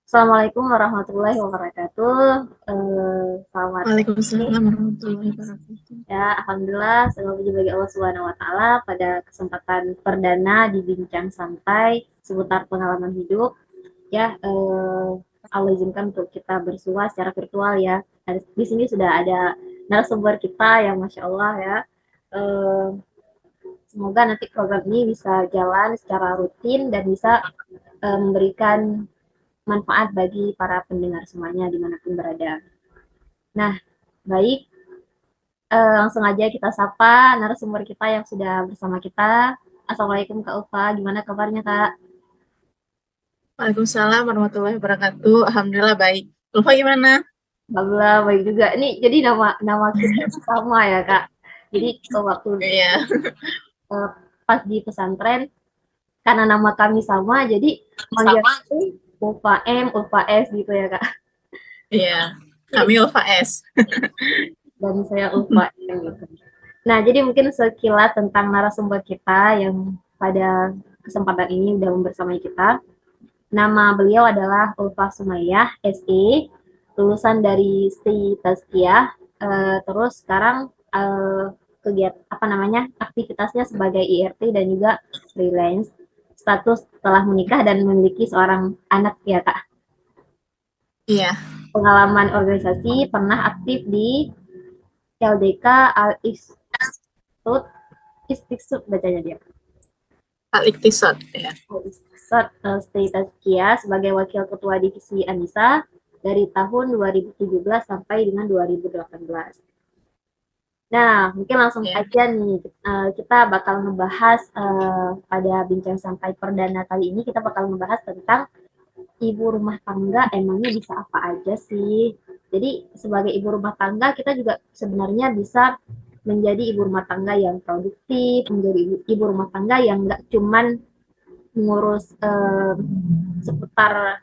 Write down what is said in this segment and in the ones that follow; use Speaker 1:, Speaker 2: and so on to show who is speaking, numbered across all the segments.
Speaker 1: Assalamualaikum warahmatullahi wabarakatuh. Selamat sore.
Speaker 2: Waalaikumsalam warahmatullahi wabarakatuh.
Speaker 1: Ya, alhamdulillah segala puji bagi Allah Subhanahu wa taala pada kesempatan perdana di Bincang Santai seputar pengalaman hidup. Ya, Allah izinkan untuk kita bersua secara virtual ya. Di sini sudah ada narasumber kita yang Masya Allah ya. Eh, Semoga nanti program ini bisa jalan secara rutin dan bisa memberikan manfaat bagi para pendengar semuanya dimanapun berada. Nah, baik, langsung aja kita sapa narasumber kita yang sudah bersama kita. Assalamualaikum Kak Ufa, gimana kabarnya Kak?
Speaker 2: Waalaikumsalam warahmatullahi wabarakatuh. Alhamdulillah baik. Lupa gimana?
Speaker 1: Alhamdulillah baik juga. Nih, jadi nama nama kita sama ya Kak. Jadi waktu
Speaker 2: Iya,
Speaker 1: eh, pas di pesantren, karena nama kami sama, jadi manggil
Speaker 2: sama.
Speaker 1: Ufa M, Ufa S gitu ya Kak.
Speaker 2: Iya. Kami Ulfa S.
Speaker 1: Dan saya Ufa M gitu. Nah, jadi mungkin sekilas tentang narasumber kita yang pada kesempatan ini udah membersamai kita. Nama beliau adalah Ulfa Sumayyah, SE, lulusan dari Sri Tazkiyah. Terus sekarang kegiatan apa namanya aktivitasnya sebagai IRT dan juga freelance. Status telah menikah dan memiliki seorang anak ya kak.
Speaker 2: Iya,
Speaker 1: Pengalaman organisasi pernah aktif di LDK Al Institut Istiksut bacanya dia.
Speaker 2: Al Iktisad. Ya.
Speaker 1: Istiksut Sri Tazkiyah sebagai wakil ketua divisi Anissa dari tahun 2017 sampai dengan 2018. Nah, mungkin langsung
Speaker 2: Ya.
Speaker 1: aja nih, kita bakal ngebahas pada bincang santai perdana kali ini, kita bakal ngebahas tentang ibu rumah tangga emangnya bisa apa aja sih. Jadi sebagai ibu rumah tangga kita juga sebenarnya bisa menjadi ibu rumah tangga yang produktif, menjadi ibu rumah tangga yang nggak cuman mengurus seputar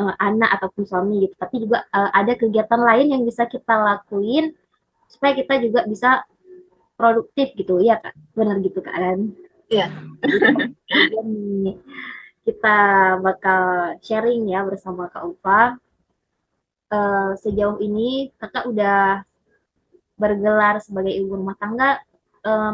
Speaker 1: anak ataupun suami gitu, tapi juga ada kegiatan lain yang bisa kita lakuin supaya kita juga bisa produktif gitu ya kak, benar gitu kan.
Speaker 2: Iya.
Speaker 1: Jadi kita bakal sharing ya bersama Kak Ufa. Sejauh ini kakak udah bergelar sebagai ibu rumah tangga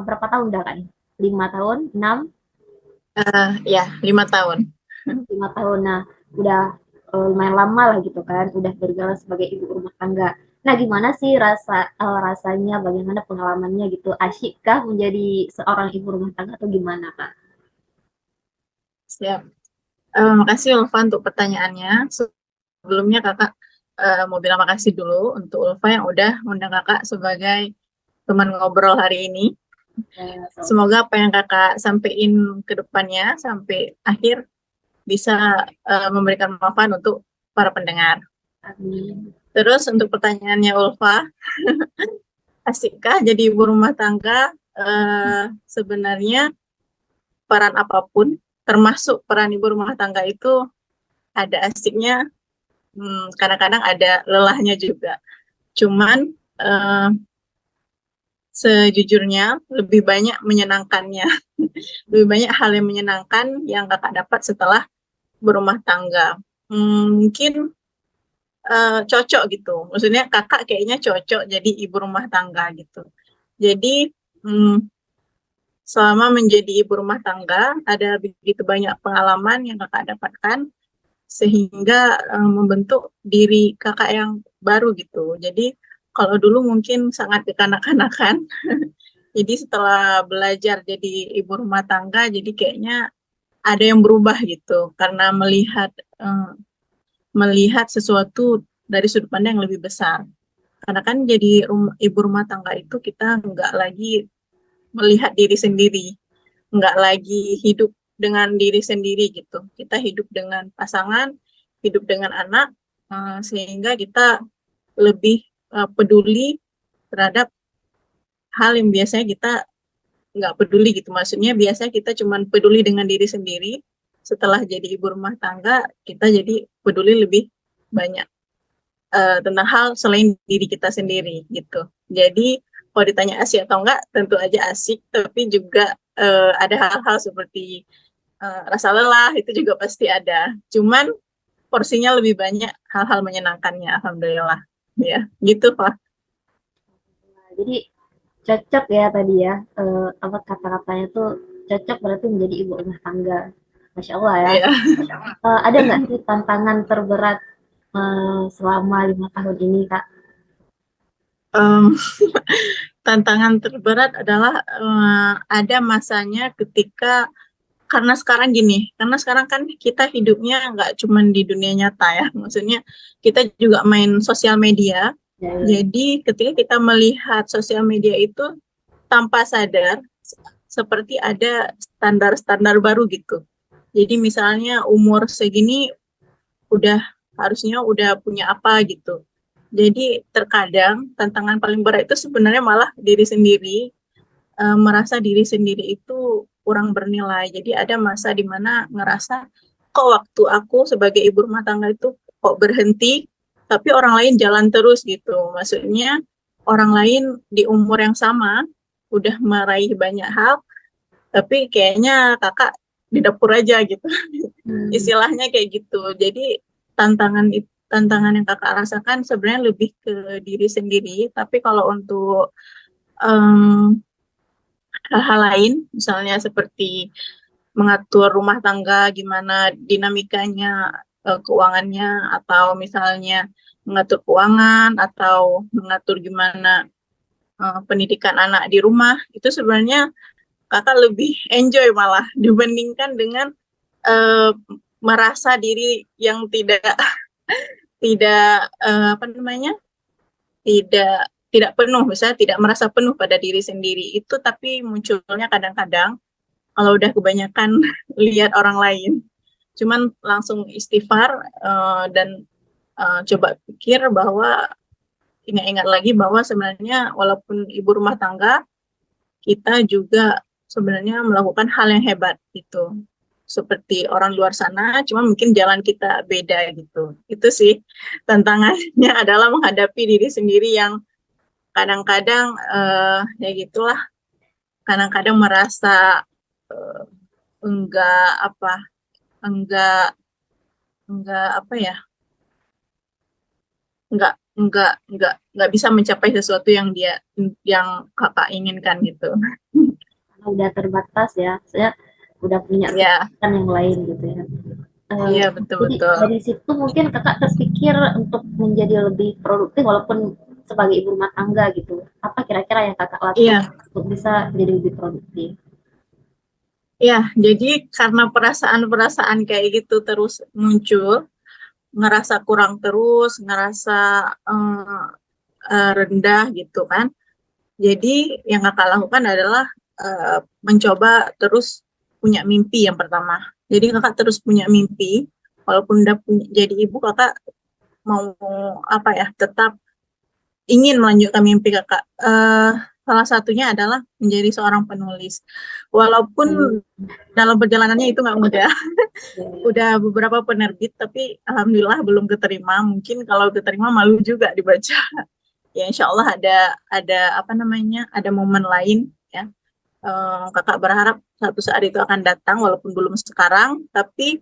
Speaker 1: berapa tahun dah kan? 5 tahun, 6,
Speaker 2: Ya, 5 tahun.
Speaker 1: 5 tahun. Nah, udah lumayan lama lah gitu kan, udah bergelar sebagai ibu rumah tangga. Nah, gimana sih rasanya, bagaimana pengalamannya gitu? Asyikkah menjadi seorang ibu rumah tangga atau gimana, Kak?
Speaker 2: Siap. Makasih Ulfa untuk pertanyaannya. Sebelumnya kakak mau bilang makasih dulu untuk Ulfa yang udah undang kakak sebagai teman ngobrol hari ini. Semoga apa yang kakak sampaikan ke depannya sampai akhir bisa memberikan manfaat untuk para pendengar.
Speaker 1: Amin.
Speaker 2: Terus untuk pertanyaannya Ulfa, asikkah jadi ibu rumah tangga? Sebenarnya peran apapun, termasuk peran ibu rumah tangga itu ada asiknya, kadang-kadang ada lelahnya juga. Cuman eh, sejujurnya lebih banyak menyenangkannya, lebih banyak hal yang menyenangkan yang kakak dapat setelah berumah tangga. Mungkin cocok gitu. Maksudnya kakak kayaknya cocok jadi ibu rumah tangga gitu. Jadi hmm, selama menjadi ibu rumah tangga ada begitu banyak pengalaman yang kakak dapatkan sehingga membentuk diri kakak yang baru gitu. Jadi kalau dulu mungkin sangat kekanak-kanakan. Jadi setelah belajar jadi ibu rumah tangga, jadi kayaknya ada yang berubah gitu karena eh, melihat sesuatu dari sudut pandang yang lebih besar. Karena kan jadi ibu rumah tangga itu kita nggak lagi melihat diri sendiri, nggak lagi hidup dengan diri sendiri gitu. Kita hidup dengan pasangan, hidup dengan anak, sehingga kita lebih peduli terhadap hal yang biasanya kita nggak peduli gitu. Maksudnya biasanya kita cuma peduli dengan diri sendiri. Setelah jadi ibu rumah tangga, kita jadi peduli lebih banyak tentang hal selain diri kita sendiri gitu. Jadi kalau ditanya asik atau enggak, tentu aja asik, tapi juga ada hal-hal seperti rasa lelah itu juga pasti ada. Cuman porsinya lebih banyak hal-hal menyenangkannya, alhamdulillah. Ya, gitu Pak.
Speaker 1: Jadi cocok ya tadi ya, apa kata-katanya tuh cocok berarti menjadi ibu rumah tangga. Masya Allah ya.
Speaker 2: Ya.
Speaker 1: Ada nggak sih tantangan terberat selama 5 tahun ini, Kak?
Speaker 2: Em, tantangan terberat adalah ada masanya ketika karena sekarang kan kita hidupnya nggak cuma di dunia nyata ya, maksudnya kita juga main sosial media.
Speaker 1: Ya, ya.
Speaker 2: Jadi ketika kita melihat sosial media itu tanpa sadar seperti ada standar-standar baru gitu. Jadi misalnya umur segini udah harusnya udah punya apa gitu. Jadi terkadang tantangan paling berat itu sebenarnya malah diri sendiri, merasa diri sendiri itu kurang bernilai. Jadi ada masa di mana ngerasa kok waktu aku sebagai ibu rumah tangga itu kok berhenti, tapi orang lain jalan terus gitu. Maksudnya orang lain di umur yang sama udah meraih banyak hal, tapi kayaknya kakak di dapur aja gitu.
Speaker 1: Hmm.
Speaker 2: Istilahnya kayak gitu. Jadi tantangan yang kakak rasakan sebenarnya lebih ke diri sendiri. Tapi kalau untuk em, hal-hal lain, misalnya seperti mengatur rumah tangga, gimana dinamikanya, keuangannya, atau misalnya mengatur keuangan, atau mengatur gimana pendidikan anak di rumah, itu sebenarnya kakak lebih enjoy malah dibandingkan dengan uh, merasa diri yang tidak tidak apa namanya tidak tidak penuh, misalnya tidak merasa penuh pada diri sendiri itu, tapi munculnya kadang-kadang kalau udah kebanyakan lihat orang lain. Cuman langsung istighfar dan coba pikir bahwa ingat-ingat lagi bahwa sebenarnya walaupun ibu rumah tangga, kita juga sebenarnya melakukan hal yang hebat gitu. Seperti orang luar sana, cuma mungkin jalan kita beda gitu. Itu sih tantangannya adalah menghadapi diri sendiri yang kadang-kadang ya gitulah, kadang-kadang merasa eh, enggak apa, enggak enggak apa ya, enggak bisa mencapai sesuatu yang kakak inginkan gitu.
Speaker 1: Karena udah terbatas ya, saya udah punya
Speaker 2: Ya,
Speaker 1: kesibukan yang lain gitu ya.
Speaker 2: iya
Speaker 1: Eh,
Speaker 2: betul
Speaker 1: jadi
Speaker 2: betul.
Speaker 1: dari situ mungkin kakak terpikir untuk menjadi lebih produktif walaupun sebagai ibu rumah tangga gitu. Apa kira-kira yang kakak lakukan
Speaker 2: Iya,
Speaker 1: untuk bisa jadi lebih produktif?
Speaker 2: ya, jadi karena perasaan-perasaan kayak gitu terus muncul, ngerasa kurang terus, ngerasa eh, rendah gitu kan. Jadi yang kakak lakukan adalah mencoba terus punya mimpi yang pertama. Jadi kakak terus punya mimpi, walaupun udah punya, jadi ibu kakak mau apa ya, tetap ingin melanjutkan mimpi kakak. Salah satunya adalah menjadi seorang penulis. Walaupun
Speaker 1: Hmm,
Speaker 2: dalam perjalanannya itu nggak mudah.
Speaker 1: ya, ya.
Speaker 2: Udah beberapa penerbit, tapi alhamdulillah belum keterima. Mungkin kalau keterima malu juga dibaca. Ya insya Allah ada apa namanya, ada momen lain ya. Kakak berharap satu saat itu akan datang, walaupun belum sekarang. Tapi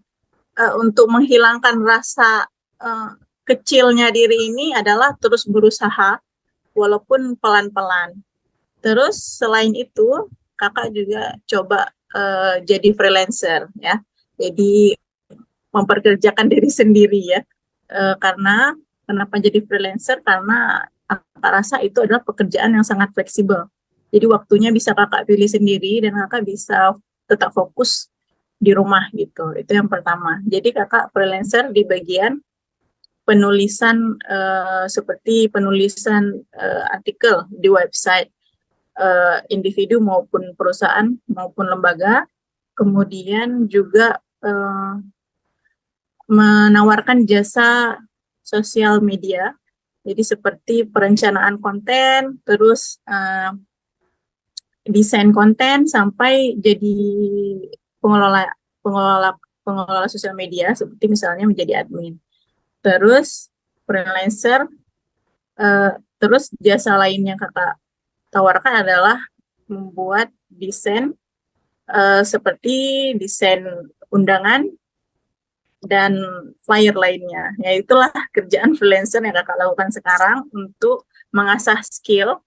Speaker 2: untuk menghilangkan rasa uh, kecilnya diri ini adalah terus berusaha, walaupun pelan-pelan. Terus selain itu, kakak juga coba jadi freelancer ya. Jadi memperkerjakan diri sendiri ya. Karena kenapa jadi freelancer? Karena kakak rasa itu adalah pekerjaan yang sangat fleksibel. Jadi waktunya bisa kakak pilih sendiri dan kakak bisa tetap fokus di rumah gitu. Itu yang pertama. Jadi kakak freelancer di bagian penulisan seperti penulisan artikel di website individu maupun perusahaan maupun lembaga. Kemudian juga menawarkan jasa sosial media. Jadi seperti perencanaan konten, terus desain konten sampai jadi pengelola pengelola pengelola sosial media seperti misalnya menjadi admin. Terus freelancer, eh, terus jasa lain yang kakak tawarkan adalah membuat desain seperti desain undangan, dan flyer lainnya. Ya itulah kerjaan freelancer yang kakak lakukan sekarang untuk mengasah skill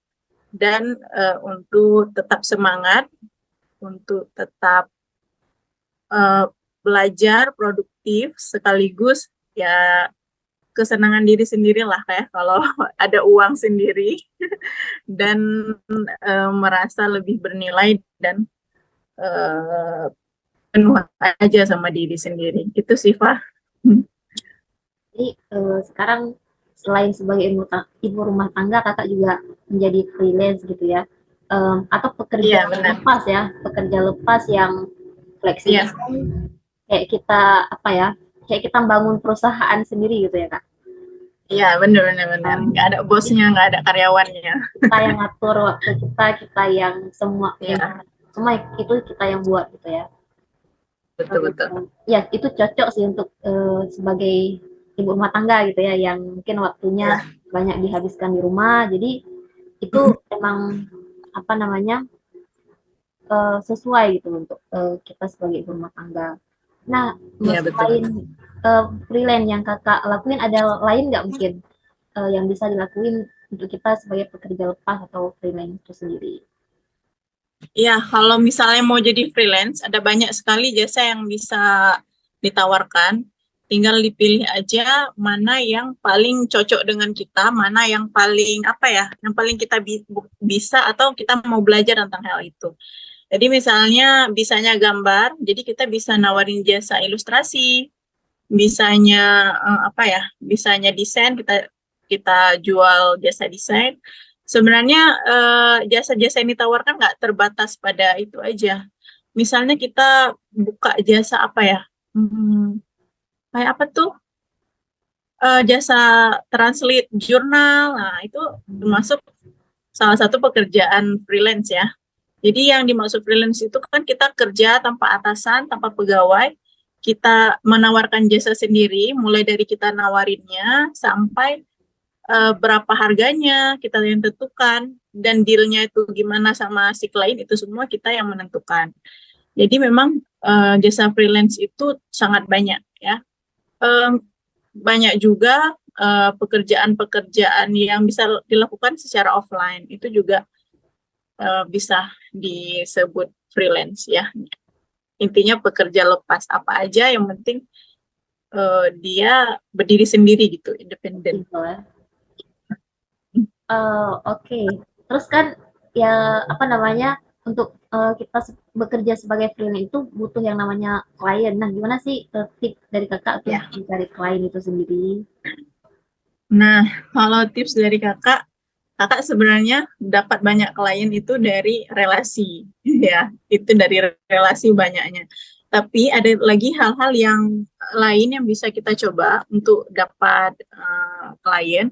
Speaker 2: dan untuk tetap semangat, untuk tetap belajar produktif sekaligus ya kesenangan diri sendiri lah kayak kalau ada uang sendiri dan merasa lebih bernilai dan uh, penuh aja sama diri sendiri. Itu sih, Fah.
Speaker 1: Jadi sekarang selain sebagai ibu rumah tangga, kakak juga menjadi freelance gitu ya. Atau pekerja
Speaker 2: Iya, benar.
Speaker 1: lepas ya, pekerja lepas yang fleksibel,
Speaker 2: Iya,
Speaker 1: kayak kita apa ya, kayak kita bangun perusahaan sendiri gitu ya kak.
Speaker 2: iya, benar, benar, benar. Nggak ada
Speaker 1: Jadi
Speaker 2: bosnya, nggak ada karyawannya.
Speaker 1: kita yang ngatur waktu kita, kita yang
Speaker 2: Iya,
Speaker 1: semua itu kita yang buat gitu ya.
Speaker 2: betul-betul.
Speaker 1: Ya itu cocok sih untuk sebagai ibu rumah tangga gitu ya, yang mungkin waktunya
Speaker 2: Iya.
Speaker 1: banyak dihabiskan di rumah. Jadi itu emang apa namanya sesuai gitu untuk kita sebagai ibu rumah tangga. Nah,
Speaker 2: Iya, betul.
Speaker 1: selain freelance yang kakak lakuin, ada lain nggak mungkin yang bisa dilakuin untuk kita sebagai pekerja lepas atau freelance itu sendiri?
Speaker 2: Iya, kalau misalnya mau jadi freelance, ada banyak sekali jasa yang bisa ditawarkan. Tinggal dipilih aja mana yang paling cocok dengan kita, mana yang paling apa ya, yang paling kita bisa atau kita mau belajar tentang hal itu. Jadi misalnya bisanya gambar, jadi kita bisa nawarin jasa ilustrasi, bisanya apa ya, bisanya desain, kita kita jual jasa desain. Sebenarnya jasa-jasa yang ditawarkan nggak terbatas pada itu aja. Misalnya kita buka jasa apa ya, kayak apa tuh, jasa translate jurnal, nah itu termasuk salah satu pekerjaan freelance ya. Jadi yang dimaksud freelance itu kan kita kerja tanpa atasan, tanpa pegawai, kita menawarkan jasa sendiri, mulai dari kita nawarinnya sampai berapa harganya kita yang tentukan, dan dealnya itu gimana sama si klien itu semua kita yang menentukan. Jadi memang jasa freelance itu sangat banyak ya. Banyak juga pekerjaan-pekerjaan yang bisa dilakukan secara offline itu juga bisa disebut freelance ya. Intinya pekerja lepas apa aja yang penting dia berdiri sendiri gitu, independen.
Speaker 1: Gitu ya. Oke. Terus kan ya apa namanya untuk kita bekerja sebagai freelance itu butuh yang namanya klien. Nah, gimana sih tips dari kakak untuk
Speaker 2: Ya.
Speaker 1: mencari klien itu sendiri?
Speaker 2: Nah, kalau tips dari kakak, kakak sebenarnya dapat banyak klien itu dari relasi, ya. Itu dari relasi banyaknya. Tapi ada lagi hal-hal yang lain yang bisa kita coba untuk dapat klien.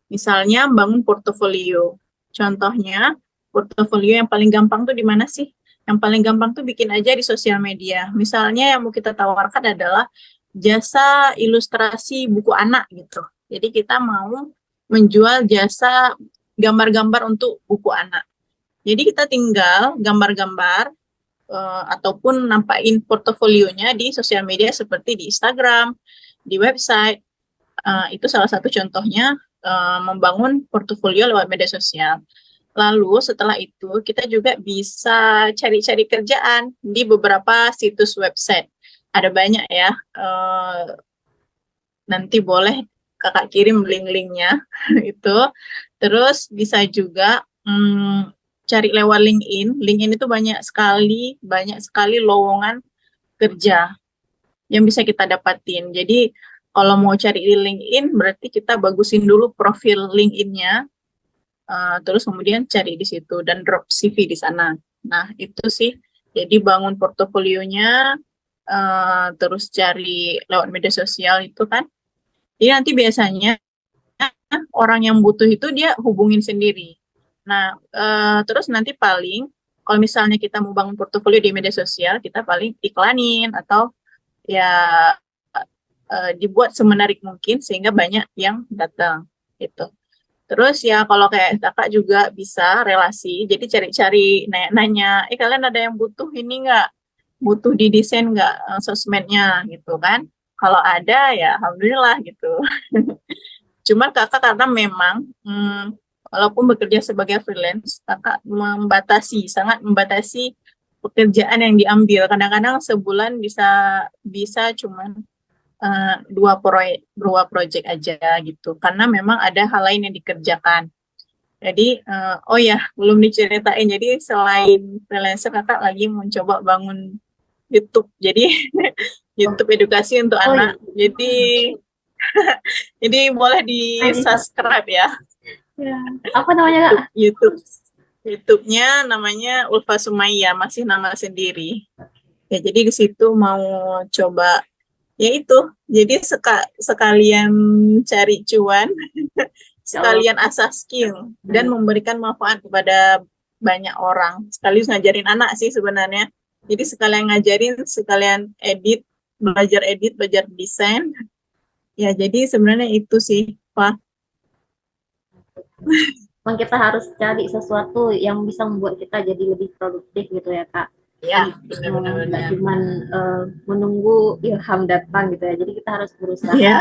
Speaker 2: Misalnya bangun portofolio. Contohnya, portofolio yang paling gampang tuh di mana sih? Yang paling gampang tuh bikin aja di sosial media. Misalnya yang mau kita tawarkan adalah jasa ilustrasi buku anak gitu. Jadi kita mau menjual jasa gambar-gambar untuk buku anak. Jadi kita tinggal gambar-gambar ataupun nampakin portofolionya di sosial media seperti di Instagram, di website. Itu salah satu contohnya membangun portofolio lewat media sosial. Lalu setelah itu kita juga bisa cari-cari kerjaan di beberapa situs website. Ada banyak ya. Nanti boleh kakak kirim link-linknya itu. Terus bisa juga cari lewat LinkedIn. LinkedIn itu banyak sekali lowongan kerja yang bisa kita dapatin. Jadi kalau mau cari di LinkedIn berarti kita bagusin dulu profil LinkedIn-nya, terus kemudian cari di situ dan drop CV di sana. Nah itu sih. Jadi bangun portofolionya, terus cari lewat media sosial itu kan. Jadi nanti biasanya orang yang butuh itu dia hubungin sendiri. Nah, terus nanti paling kalau misalnya kita mau bangun portofolio di media sosial, kita paling iklanin atau ya dibuat semenarik mungkin sehingga banyak yang datang gitu. Terus ya kalau kayak kakak juga bisa relasi, jadi cari-cari nanya-nanya, kalian ada yang butuh ini nggak? Butuh didesain nggak sosmednya gitu kan? kalau ada ya alhamdulillah gitu. Cuman kakak karena memang walaupun bekerja sebagai freelance, kakak sangat membatasi pekerjaan yang diambil. Kadang-kadang sebulan bisa cuman dua proyek aja gitu. Karena memang ada hal lain yang dikerjakan. Jadi, oh ya, belum diceritain. Jadi selain freelancer, kakak lagi mencoba bangun YouTube. Jadi YouTube edukasi untuk
Speaker 1: Oh iya.
Speaker 2: anak. Jadi boleh di subscribe ya.
Speaker 1: Ya. Apa namanya Kak?
Speaker 2: YouTube-nya namanya Ulfa Sumaya, masih nama sendiri. Ya, jadi di situ mau coba ya itu. Jadi sekalian cari cuan, sekalian asah skill dan memberikan manfaat kepada banyak orang. Sekaligus ngajarin anak sih sebenarnya. Jadi sekalian ngajarin, sekalian belajar edit, belajar desain. Ya, jadi sebenarnya itu sih, Pak.
Speaker 1: Memang kita harus cari sesuatu yang bisa membuat kita jadi lebih produktif gitu ya Kak.
Speaker 2: Ya,
Speaker 1: Nggak
Speaker 2: benar-benar.
Speaker 1: cuma menunggu ilham datang gitu ya. Jadi kita harus berusaha.
Speaker 2: Ya.